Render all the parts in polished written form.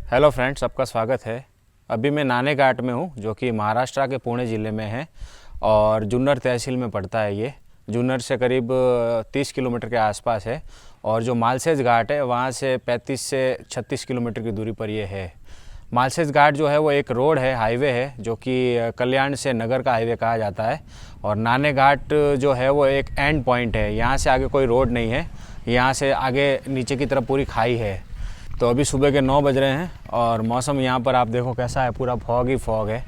Hello friends, सबका स्वागत है। अभी मैं नाने घाट में हूँ, जो कि महाराष्ट्र के पुणे ज़िले में है और जुन्नर तहसील में पड़ता है। ये जुन्नर से करीब 30 किलोमीटर के आसपास है और जो मालसेज घाट है वहाँ से 35 से 36 किलोमीटर की दूरी पर ये है। मालसेज घाट जो है वो एक रोड है, हाईवे है, जो कि कल्याण से नगर का हाईवे कहा जाता है। और नाने घाट जो है वो एक एंड पॉइंट है, यहाँ से आगे कोई रोड नहीं है, यहाँ से आगे नीचे की तरफ पूरी खाई है। तो अभी सुबह के 9 बज रहे हैं और मौसम यहाँ पर आप देखो कैसा है, पूरा फॉग ही फॉग है।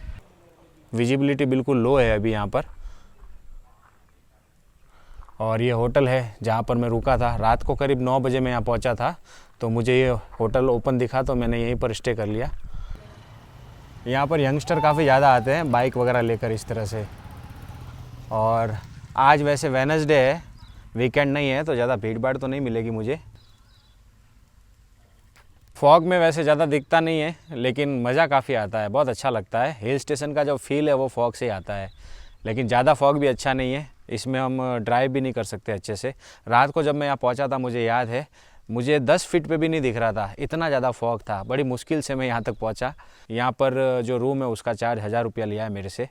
विजिबिलिटी बिल्कुल लो है अभी यहाँ पर। और ये होटल है जहाँ पर मैं रुका था। रात को करीब 9 बजे मैं यहाँ पहुँचा था, तो मुझे ये होटल ओपन दिखा तो मैंने यहीं पर स्टे कर लिया। यहाँ पर यंगस्टर काफ़ी ज़्यादा आते हैं बाइक वगैरह लेकर इस तरह से। और आज वैसे वेडनेसडे है, वीकेंड नहीं है, तो ज़्यादा भीड़ भाड़ तो नहीं मिलेगी मुझे। फॉग में वैसे ज़्यादा दिखता नहीं है, लेकिन मज़ा काफ़ी आता है, बहुत अच्छा लगता है। हिल स्टेशन का जो फील है वो फॉग से ही आता है। लेकिन ज़्यादा फॉग भी अच्छा नहीं है, इसमें हम ड्राइव भी नहीं कर सकते अच्छे से। रात को जब मैं यहाँ पहुँचा था, मुझे याद है, मुझे 10 फीट पे भी नहीं दिख रहा था, इतना ज़्यादा फॉग था। बड़ी मुश्किल से मैं यहाँ तक पहुँचा। यहाँ पर जो रूम है उसका चार्ज 1000 रुपया लिया है मेरे से,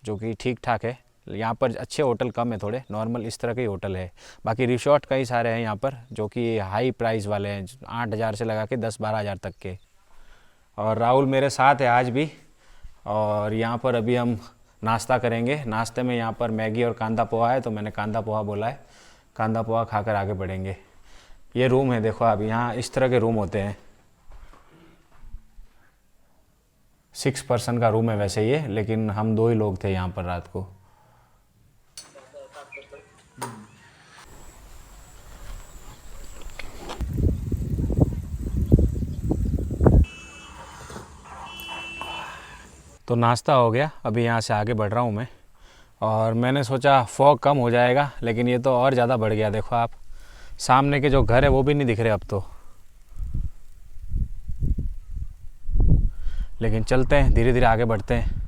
जो कि ठीक ठाक है। यहाँ पर अच्छे होटल कम है, थोड़े नॉर्मल इस तरह के होटल है। बाकी रिसोर्ट कई सारे हैं यहाँ पर, जो कि हाई प्राइस वाले हैं, 8000 से लगा के 10-12 हज़ार तक के। और राहुल मेरे साथ है आज भी। और यहाँ पर अभी हम नाश्ता करेंगे। नाश्ते में यहाँ पर मैगी और कांदा पोहा है, तो मैंने कांदा पोहा बोला है। कांदा पोहा खाकर आगे बढ़ेंगे। ये रूम है, देखो आप, यहाँ इस तरह के रूम होते हैं। 6 पर्सन का रूम है वैसे ये, लेकिन हम 2 ही लोग थे यहाँ पर रात को। तो नाश्ता हो गया, अभी यहाँ से आगे बढ़ रहा हूँ मैं। और मैंने सोचा फॉग कम हो जाएगा, लेकिन ये तो और ज़्यादा बढ़ गया। देखो आप, सामने के जो घर है वो भी नहीं दिख रहे अब तो। लेकिन चलते हैं, धीरे धीरे आगे बढ़ते हैं।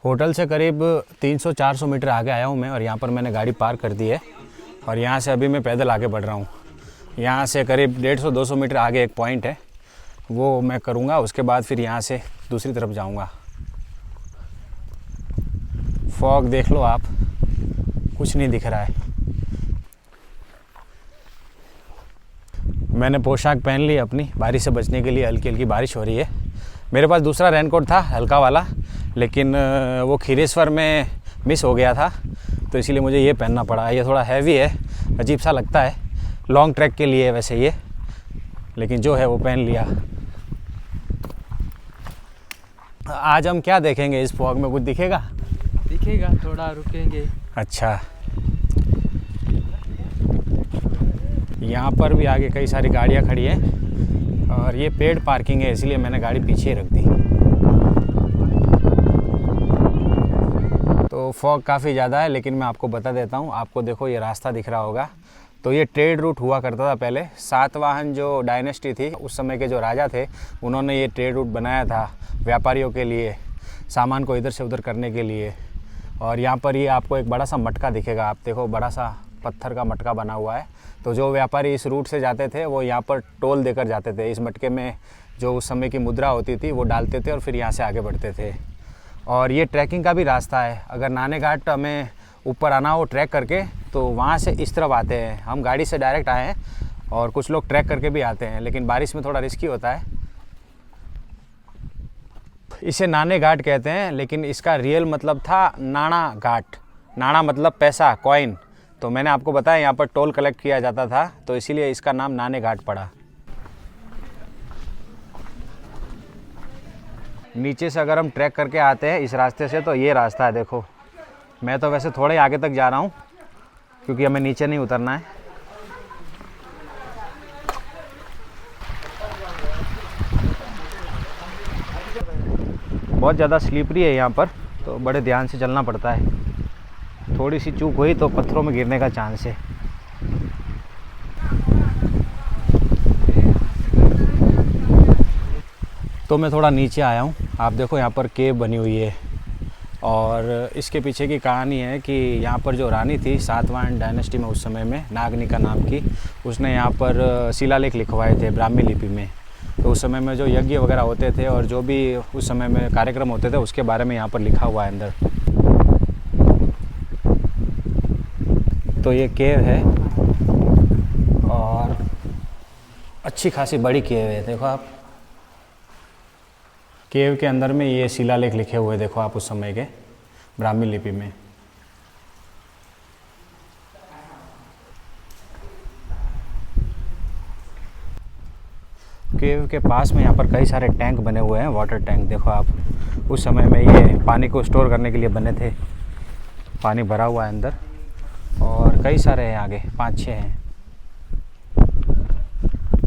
होटल से करीब 300-400 मीटर आगे आया हूँ मैं, और यहाँ पर मैंने गाड़ी पार्क कर दी है। और यहाँ से अभी मैं पैदल आगे बढ़ रहा हूँ। यहाँ से करीब 150-200 मीटर आगे एक पॉइंट है, वो मैं करूँगा। उसके बाद फिर यहाँ से दूसरी तरफ जाऊँगा। फॉग देख लो आप, कुछ नहीं दिख रहा है। मैंने पोशाक पहन ली अपनी, बारिश से बचने के लिए। हल्की हल्की बारिश हो रही है। मेरे पास दूसरा रेनकोट था हल्का वाला, लेकिन वो खीरेश्वर में मिस हो गया था, तो इसीलिए मुझे ये पहनना पड़ा। ये थोड़ा हैवी है, अजीब सा लगता है, लॉन्ग ट्रैक के लिए वैसे ये, लेकिन जो है वो पहन लिया। आज हम क्या देखेंगे इस फॉग में? कुछ दिखेगा? दिखेगा, थोड़ा रुकेंगे। अच्छा, यहाँ पर भी आगे कई सारी गाड़ियाँ खड़ी हैं और ये पेड पार्किंग है, इसलिए मैंने गाड़ी पीछे ही रख दी। तो फॉग काफ़ी ज़्यादा है, लेकिन मैं आपको बता देता हूँ। आपको देखो ये रास्ता दिख रहा होगा, तो ये ट्रेड रूट हुआ करता था पहले। सातवाहन जो डायनेस्टी थी, उस समय के जो राजा थे, उन्होंने ये ट्रेड रूट बनाया था व्यापारियों के लिए, सामान को इधर से उधर करने के लिए। और यहाँ पर ये आपको एक बड़ा सा मटका दिखेगा, आप देखो, बड़ा सा पत्थर का मटका बना हुआ है। तो जो व्यापारी इस रूट से जाते थे वो यहाँ पर टोल देकर जाते थे। इस मटके में जो उस समय की मुद्रा होती थी वो डालते थे और फिर यहाँ से आगे बढ़ते थे। और ये ट्रैकिंग का भी रास्ता है। अगर नाने घाट हमें ऊपर आना हो ट्रैक करके, तो वहाँ से इस तरफ आते हैं। हम गाड़ी से डायरेक्ट आए हैं और कुछ लोग ट्रैक करके भी आते हैं, लेकिन बारिश में थोड़ा रिस्की होता है। इसे नाने घाट कहते हैं, लेकिन इसका रियल मतलब था नाणा घाट। नाणा मतलब पैसा, कॉइन। तो मैंने आपको बताया यहाँ पर टोल कलेक्ट किया जाता था, तो इसीलिए इसका नाम नाने घाट पड़ा। नीचे से अगर हम ट्रैक करके आते हैं इस रास्ते से, तो ये रास्ता है, देखो। मैं तो वैसे थोड़े आगे तक जा रहा हूँ, क्योंकि हमें नीचे नहीं उतरना है। बहुत ज़्यादा स्लिपरी है यहाँ पर, तो बड़े ध्यान से चलना पड़ता है। थोड़ी सी चूक हुई तो पत्थरों में गिरने का चांस है। तो मैं थोड़ा नीचे आया हूँ। आप देखो यहाँ पर केव बनी हुई है और इसके पीछे की कहानी है कि यहाँ पर जो रानी थी सातवाहन डायनेस्टी में उस समय में, नागनिका नाम की, उसने यहाँ पर शिलालेख लिखवाए थे ब्राह्मी लिपि में। तो उस समय में जो यज्ञ वगैरह होते थे और जो भी उस समय में कार्यक्रम होते थे उसके बारे में यहाँ पर लिखा हुआ है अंदर। तो ये केव है और अच्छी खासी बड़ी केव है, देखो आप। केव के अंदर में ये शिलालेख लिखे हुए देखो आप उस समय के ब्राह्मी लिपि में। केव के पास में यहाँ पर कई सारे टैंक बने हुए हैं, वाटर टैंक देखो आप। उस समय में ये पानी को स्टोर करने के लिए बने थे। पानी भरा हुआ है अंदर और कई सारे हैं, आगे 5-6 हैं।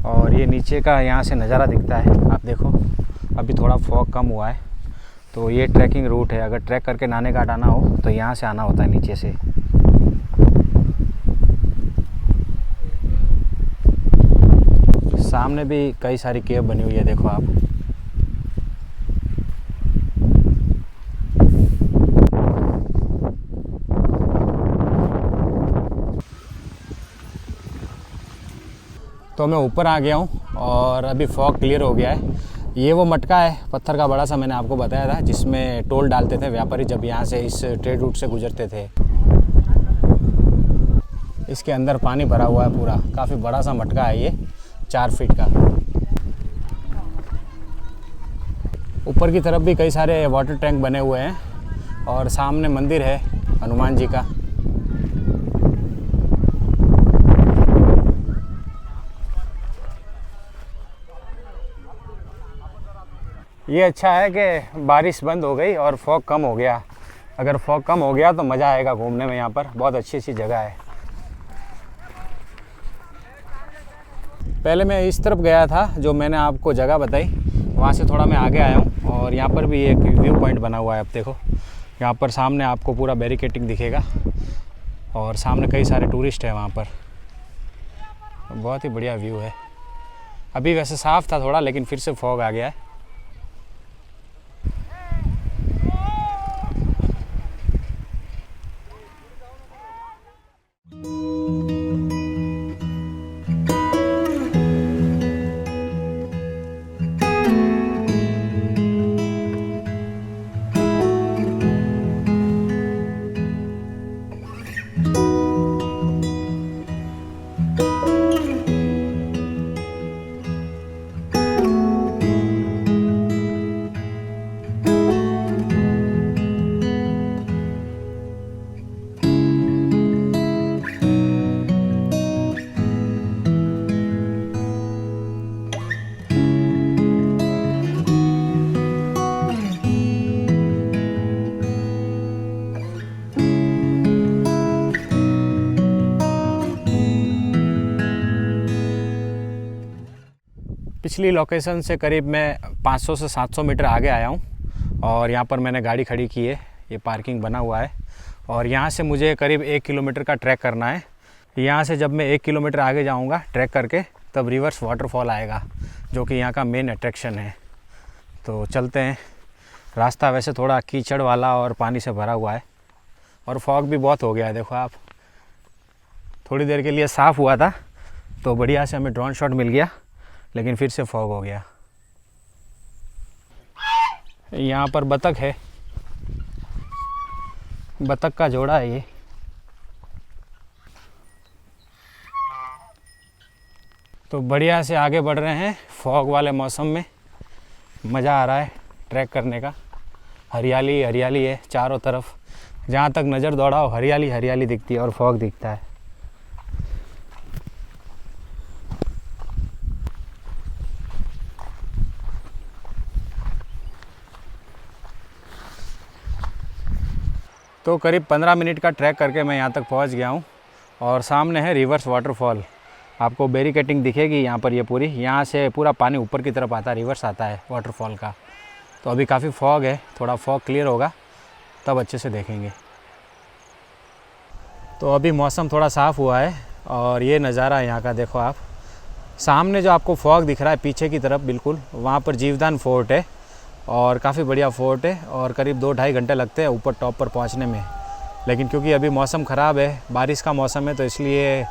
और ये नीचे का यहाँ से नज़ारा दिखता है, आप देखो। अभी थोड़ा फॉग कम हुआ है, तो ये ट्रैकिंग रूट है। अगर ट्रैक करके नाने घाट आना हो तो यहाँ से आना होता है नीचे से। सामने भी कई सारी केव बनी हुई है, देखो आप। तो मैं ऊपर आ गया हूँ और अभी फॉग क्लियर हो गया है। ये वो मटका है पत्थर का बड़ा सा, मैंने आपको बताया था, जिसमें टोल डालते थे व्यापारी जब यहाँ से इस ट्रेड रूट से गुजरते थे। इसके अंदर पानी भरा हुआ है पूरा, काफ़ी बड़ा सा मटका है ये, 4 फीट का। ऊपर की तरफ भी कई सारे वाटर टैंक बने हुए हैं और सामने मंदिर है हनुमान जी का। ये अच्छा है कि बारिश बंद हो गई और फॉग कम हो गया। अगर फॉग कम हो गया तो मज़ा आएगा घूमने में। यहाँ पर बहुत अच्छी जगह है। पहले मैं इस तरफ गया था, जो मैंने आपको जगह बताई, वहाँ से थोड़ा मैं आगे आया हूँ और यहाँ पर भी एक व्यू पॉइंट बना हुआ है। अब देखो यहाँ पर सामने आपको पूरा बैरिकेटिंग दिखेगा और सामने कई सारे टूरिस्ट हैं वहाँ पर। बहुत ही बढ़िया व्यू है। अभी वैसे साफ़ था थोड़ा, लेकिन फिर से फॉग आ गया है। पिछली लोकेशन से करीब मैं 500 से 700 मीटर आगे आया हूँ और यहाँ पर मैंने गाड़ी खड़ी की है। ये पार्किंग बना हुआ है और यहाँ से मुझे करीब 1 किलोमीटर का ट्रैक करना है। यहाँ से जब मैं 1 किलोमीटर आगे जाऊँगा ट्रैक करके, तब रिवर्स वाटरफॉल आएगा, जो कि यहाँ का मेन अट्रैक्शन है। तो चलते हैं। रास्ता वैसे थोड़ा कीचड़ वाला और पानी से भरा हुआ है और फॉग भी बहुत हो गया है, देखो आप। थोड़ी देर के लिए साफ़ हुआ था तो बढ़िया से हमें ड्रोन शॉट मिल गया, लेकिन फिर से फॉग हो गया। यहाँ पर बतख है, बतख का जोड़ा है ये। तो बढ़िया से आगे बढ़ रहे हैं फॉग वाले मौसम में। मज़ा आ रहा है ट्रैक करने का। हरियाली हरियाली है चारों तरफ, जहाँ तक नज़र दौड़ाओ हरियाली हरियाली दिखती है और फॉग दिखता है। तो करीब 15 मिनट का ट्रैक करके मैं यहाँ तक पहुँच गया हूँ और सामने है रिवर्स वाटरफॉल। आपको बैरिकेटिंग दिखेगी यहाँ पर, ये पूरी, यहाँ से पूरा पानी ऊपर की तरफ आता है, रिवर्स आता है वाटरफॉल का। तो अभी काफ़ी फॉग है, थोड़ा फॉग क्लियर होगा तब अच्छे से देखेंगे। तो अभी मौसम थोड़ा साफ़ हुआ है और ये नज़ारा यहाँ का देखो आप। सामने जो आपको फॉग दिख रहा है पीछे की तरफ बिल्कुल, वहाँ पर जीवदान फोर्ट है और काफ़ी बढ़िया फोर्ट है और करीब 2-2.5 घंटे लगते हैं ऊपर टॉप पर पहुंचने में। लेकिन क्योंकि अभी मौसम ख़राब है, बारिश का मौसम है, तो इसलिए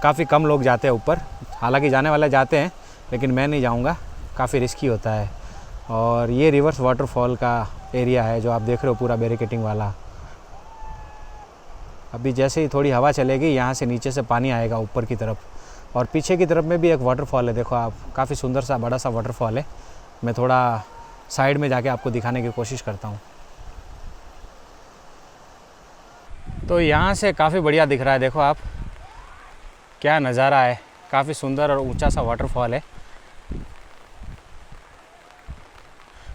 काफ़ी कम लोग जाते हैं ऊपर। हालांकि जाने वाले जाते हैं लेकिन मैं नहीं जाऊंगा, काफ़ी रिस्की होता है। और ये रिवर्स वाटरफॉल का एरिया है जो आप देख रहे हो, पूरा बैरिकेटिंग वाला। अभी जैसे ही थोड़ी हवा चलेगी यहाँ से नीचे से पानी आएगा ऊपर की तरफ, और पीछे की तरफ में भी एक वाटरफॉल है, देखो आप, काफ़ी सुंदर सा बड़ा सा वाटरफॉल है। मैं थोड़ा साइड में जाके आपको दिखाने की कोशिश करता हूँ। तो यहाँ से काफ़ी बढ़िया दिख रहा है, देखो आप क्या नज़ारा है, काफ़ी सुंदर और ऊंचा सा वाटरफॉल है।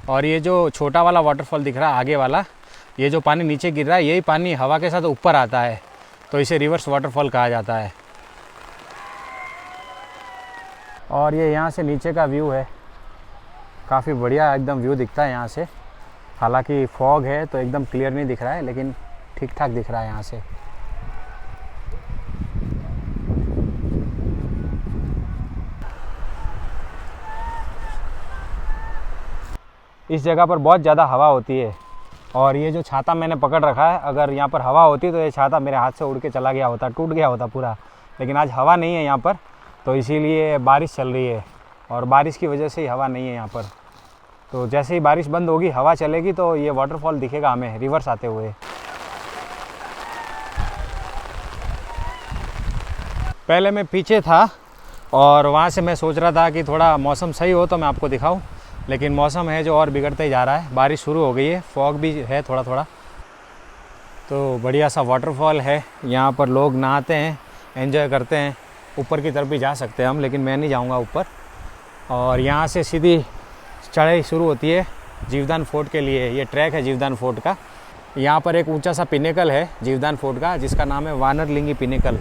और ये जो छोटा वाला वाटरफॉल दिख रहा है आगे वाला, ये जो पानी नीचे गिर रहा है, यही पानी हवा के साथ ऊपर आता है, तो इसे रिवर्स वाटरफॉल कहा जाता है। और ये यहाँ से नीचे का व्यू है, काफ़ी बढ़िया एकदम व्यू दिखता है यहाँ से। हालांकि फॉग है तो एकदम क्लियर नहीं दिख रहा है, लेकिन ठीक ठाक दिख रहा है यहाँ से। इस जगह पर बहुत ज़्यादा हवा होती है, और ये जो छाता मैंने पकड़ रखा है, अगर यहाँ पर हवा होती तो ये छाता मेरे हाथ से उड़ के चला गया होता, टूट गया होता पूरा। लेकिन आज हवा नहीं है यहाँ पर, तो इसीलिए बारिश चल रही है, और बारिश की वजह से ही हवा नहीं है यहाँ पर। तो जैसे ही बारिश बंद होगी, हवा चलेगी, तो ये वाटरफॉल दिखेगा हमें रिवर्स आते हुए। पहले मैं पीछे था और वहाँ से मैं सोच रहा था कि थोड़ा मौसम सही हो तो मैं आपको दिखाऊं, लेकिन मौसम है जो और बिगड़ते ही जा रहा है। बारिश शुरू हो गई है, फॉग भी है थोड़ा थोड़ा। तो बढ़िया सा वाटरफॉल है, यहाँ पर लोग नहाते हैं, एंजॉय करते हैं। ऊपर की तरफ भी जा सकते हैं हम, लेकिन मैं नहीं जाऊँगा ऊपर। और यहाँ से सीधी चढ़ाई शुरू होती है जीवदान फोर्ट के लिए। ये ट्रैक है जीवदान फोर्ट का। यहाँ पर एक ऊंचा सा पिनेकल है जीवदान फोर्ट का, जिसका नाम है वानरलिंगी पिनेकल।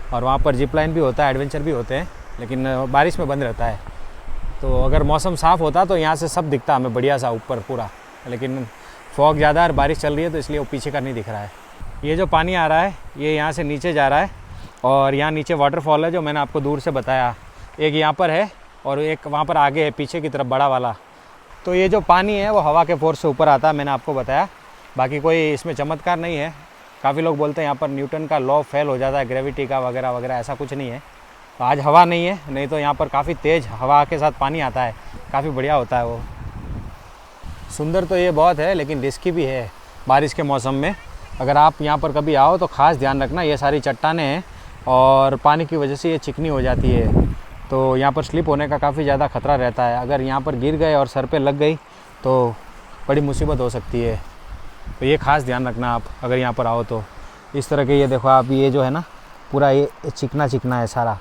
और वहाँ पर जिप लाइन भी होता है, एडवेंचर भी होते हैं, लेकिन बारिश में बंद रहता है। तो अगर मौसम साफ़ होता तो यहाँ से सब दिखता हमें बढ़िया सा ऊपर पूरा, लेकिन फॉग ज़्यादा और बारिश चल रही है, तो इसलिए वो पीछे का नहीं दिख रहा है। ये जो पानी आ रहा है ये यहाँ से नीचे जा रहा है, और यहाँ नीचे वाटरफॉल है जो मैंने आपको दूर से बताया। एक यहाँ पर है और एक वहाँ पर आगे है पीछे की तरफ बड़ा वाला। तो ये जो पानी है वो हवा के फोर्स से ऊपर आता है, मैंने आपको बताया। बाकी कोई इसमें चमत्कार नहीं है। काफ़ी लोग बोलते हैं यहाँ पर न्यूटन का लॉ फेल हो जाता है, ग्रेविटी का वगैरह वगैरह, ऐसा कुछ नहीं है। तो आज हवा नहीं है, नहीं तो यहाँ पर काफ़ी तेज़ हवा के साथ पानी आता है, काफ़ी बढ़िया होता है वो। सुंदर तो ये बहुत है, लेकिन रिस्की भी है बारिश के मौसम में। अगर आप यहाँ पर कभी आओ तो ख़ास ध्यान रखना, ये सारी चट्टानें हैं और पानी की वजह से ये चिकनी हो जाती है, तो यहाँ पर स्लिप होने का काफ़ी ज़्यादा खतरा रहता है। अगर यहाँ पर गिर गए और सर पे लग गई तो बड़ी मुसीबत हो सकती है। तो ये ख़ास ध्यान रखना आप अगर यहाँ पर आओ तो। इस तरह के ये देखो आप, ये जो है ना पूरा ये चिकना चिकना है सारा।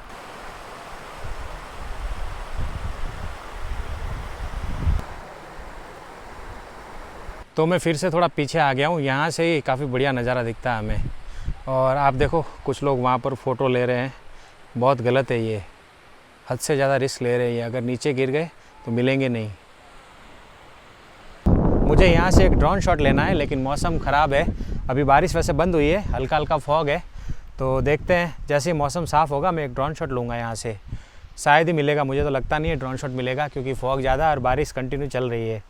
तो मैं फिर से थोड़ा पीछे आ गया हूँ, यहाँ से ही काफ़ी बढ़िया नज़ारा दिखता है हमें। और आप देखो कुछ लोग वहाँ पर फ़ोटो ले रहे हैं, बहुत गलत है ये, हद से ज़्यादा रिस्क ले रहे हैं। अगर नीचे गिर गए तो मिलेंगे नहीं। मुझे यहाँ से एक ड्रोन शॉट लेना है, लेकिन मौसम ख़राब है। अभी बारिश वैसे बंद हुई है, हल्का हल्का फॉग है, तो देखते हैं जैसे ही मौसम साफ़ होगा मैं एक ड्रोन शॉट लूँगा यहाँ से। शायद ही मिलेगा, मुझे तो लगता नहीं है ड्रोन शॉट मिलेगा, क्योंकि फॉग ज़्यादा और बारिश कंटिन्यू चल रही है।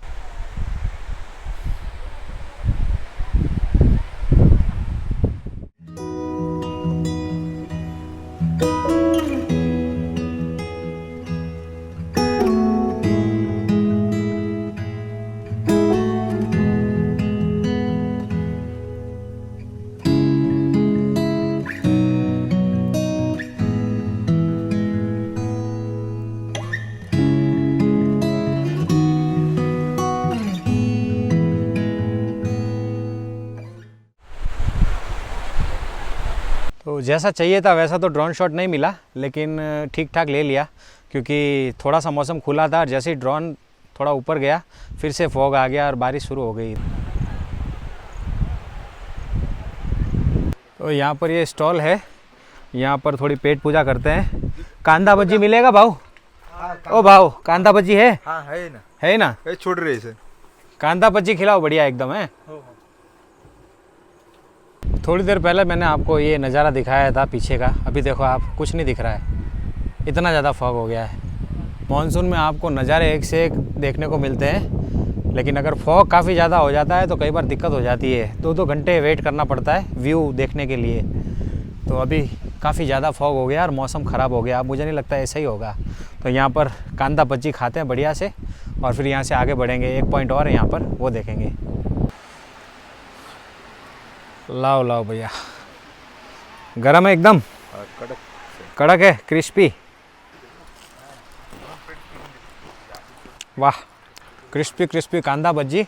तो जैसा चाहिए था वैसा तो ड्रोन शॉट नहीं मिला, लेकिन ठीक ठाक ले लिया, क्योंकि थोड़ा सा मौसम खुला था और जैसे ही ड्रोन थोड़ा ऊपर गया फिर से फॉग आ गया और बारिश शुरू हो गई। तो यहाँ पर ये स्टॉल है, यहाँ पर थोड़ी पेट पूजा करते हैं। कांदा भजी मिलेगा भाऊ? ओ भाऊ, कांदा भजी है? हाँ है ना, है ना? छोड़ रहे से कांदा भजी खिलाओ, बढ़िया एकदम है। थोड़ी देर पहले मैंने आपको ये नज़ारा दिखाया था पीछे का, अभी देखो आप, कुछ नहीं दिख रहा है, इतना ज़्यादा फॉग हो गया है। मॉनसून में आपको नज़ारे एक से एक देखने को मिलते हैं, लेकिन अगर फॉग काफ़ी ज़्यादा हो जाता है तो कई बार दिक्कत हो जाती है, 2-2 घंटे वेट करना पड़ता है व्यू देखने के लिए। तो अभी काफ़ी ज़्यादा फॉग हो गया और मौसम ख़राब हो गया, अब मुझे नहीं लगता ऐसा ही होगा। तो यहाँ पर कांदा बज्जी खाते हैं बढ़िया से और फिर यहाँ से आगे बढ़ेंगे। एक पॉइंट और है यहाँ पर, वो देखेंगे। लाओ लाओ भैया, गरम है एकदम, कड़क है, क्रिस्पी। वाह, क्रिस्पी क्रिस्पी कांदा भज्जी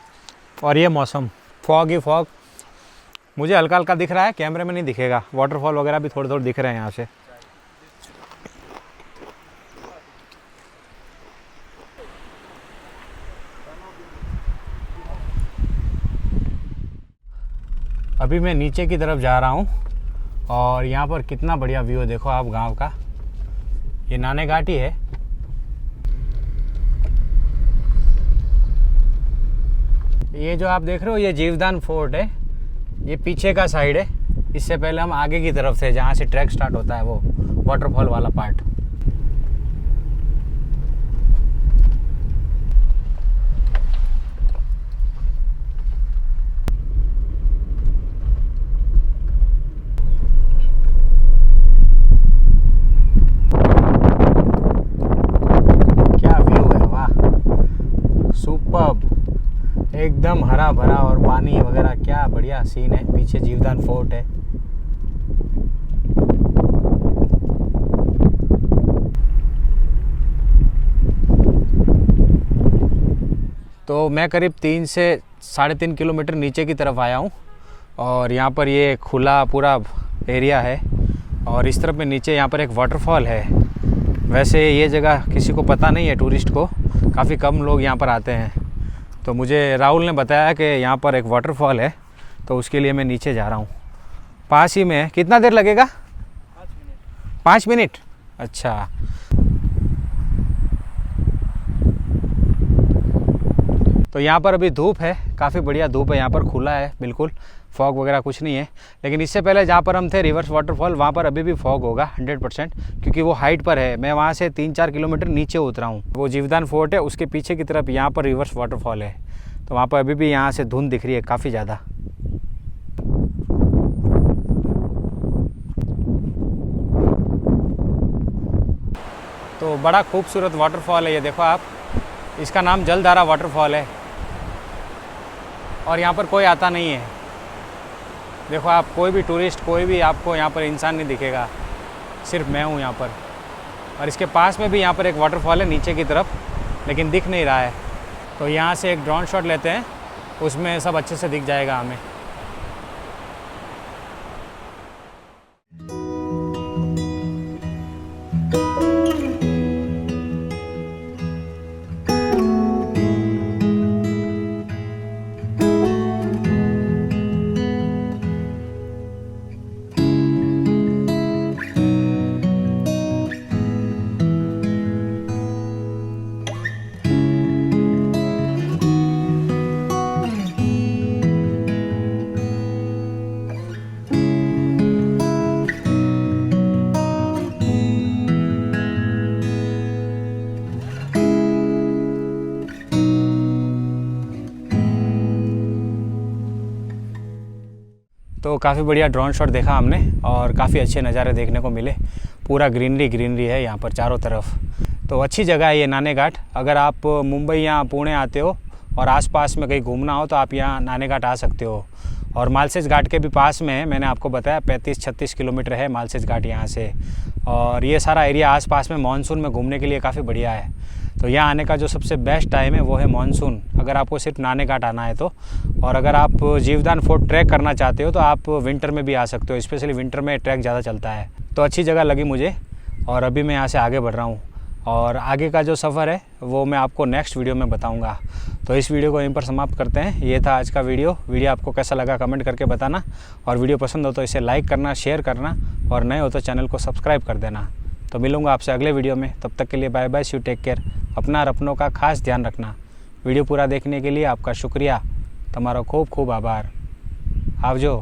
और ये मौसम, फॉग ही फॉग। मुझे हल्का हल्का दिख रहा है, कैमरे में नहीं दिखेगा। वाटरफॉल वगैरह भी थोड़े थोड़े दिख रहे हैं यहाँ से। अभी मैं नीचे की तरफ जा रहा हूँ और यहाँ पर कितना बढ़िया व्यू है, देखो आप गांव का। ये नाने घाट ही है। ये जो आप देख रहे हो ये जीवदान फोर्ट है, ये पीछे का साइड है। इससे पहले हम आगे की तरफ थे जहाँ से ट्रैक स्टार्ट होता है, वो वाटरफॉल वाला पार्ट। क्या व्यू है, वाह, सुपर्ब, एकदम हरा भरा और पानी वगैरह, क्या बढ़िया सीन है। पीछे जीवदान फोर्ट है। तो मैं करीब 3 से 3.5 किलोमीटर नीचे की तरफ आया हूँ और यहाँ पर ये खुला पूरा एरिया है और इस तरफ में नीचे यहाँ पर एक वाटरफॉल है। वैसे ये जगह किसी को पता नहीं है, टूरिस्ट को, काफ़ी कम लोग यहाँ पर आते हैं। तो मुझे राहुल ने बताया कि यहाँ पर एक वाटरफॉल है, तो उसके लिए मैं नीचे जा रहा हूँ। पास ही में है। कितना देर लगेगा? 5 मिनट। 5 मिनट? अच्छा। तो यहाँ पर अभी धूप है, काफ़ी बढ़िया धूप है। यहाँ पर खुला है बिल्कुल, फॉग वगैरह कुछ नहीं है। लेकिन इससे पहले जहाँ पर हम थे रिवर्स वाटरफॉल, वहाँ पर अभी भी फॉग होगा 100%, क्योंकि वो हाइट पर है। मैं वहाँ से 3-4 किलोमीटर नीचे उतरा हूँ। वो जीवदान फोर्ट है, उसके पीछे की तरफ यहाँ पर रिवर्स वाटरफॉल है। तो वहाँ पर अभी भी यहाँ से धुंध दिख रही है काफ़ी ज़्यादा। तो बड़ा खूबसूरत वाटरफॉल है ये, देखो आप। इसका नाम जलधारा वाटरफॉल है और यहाँ पर कोई आता नहीं है। देखो आप, कोई भी टूरिस्ट, कोई भी आपको यहाँ पर इंसान नहीं दिखेगा, सिर्फ मैं हूँ यहाँ पर। और इसके पास में भी यहाँ पर एक वाटरफॉल है नीचे की तरफ, लेकिन दिख नहीं रहा है। तो यहाँ से एक ड्रोन शॉट लेते हैं, उसमें सब अच्छे से दिख जाएगा हमें। तो काफ़ी बढ़िया ड्रोन शॉट देखा हमने और काफ़ी अच्छे नज़ारे देखने को मिले। पूरा ग्रीनरी ग्रीनरी है यहाँ पर चारों तरफ। तो अच्छी जगह है ये नाने घाट। अगर आप मुंबई या पुणे आते हो और आसपास में कहीं घूमना हो तो आप यहाँ नाने घाट आ सकते हो। और मालसेज घाट के भी पास में है, मैंने आपको बताया 35-36 किलोमीटर है मालसेज घाट यहाँ से। और ये सारा एरिया आसपास में मानसून में घूमने के लिए काफ़ी बढ़िया है। तो यहाँ आने का जो सबसे बेस्ट टाइम है वो है मानसून, अगर आपको सिर्फ नाने घाट आना है तो। और अगर आप जीवदान फोर्ट ट्रैक करना चाहते हो तो आप विंटर में भी आ सकते हो, स्पेशली विंटर में ट्रैक ज़्यादा चलता है। तो अच्छी जगह लगी मुझे और अभी मैं यहाँ से आगे बढ़ रहा हूँ और आगे का जो सफ़र है वो मैं आपको नेक्स्ट वीडियो में बताऊँगा। तो इस वीडियो को यहीं पर समाप्त करते हैं। ये था आज का वीडियो आपको कैसा लगा कमेंट करके बताना, और वीडियो पसंद हो तो इसे लाइक करना, शेयर करना, और नए हो तो चैनल को सब्सक्राइब कर देना। तो मिलूँगा आपसे अगले वीडियो में, तब तक के लिए bye bye, see you, take care. अपना और अपनों का खास ध्यान रखना। वीडियो पूरा देखने के लिए आपका शुक्रिया, તમારો ખૂબ ખૂબ આભાર। આવજો।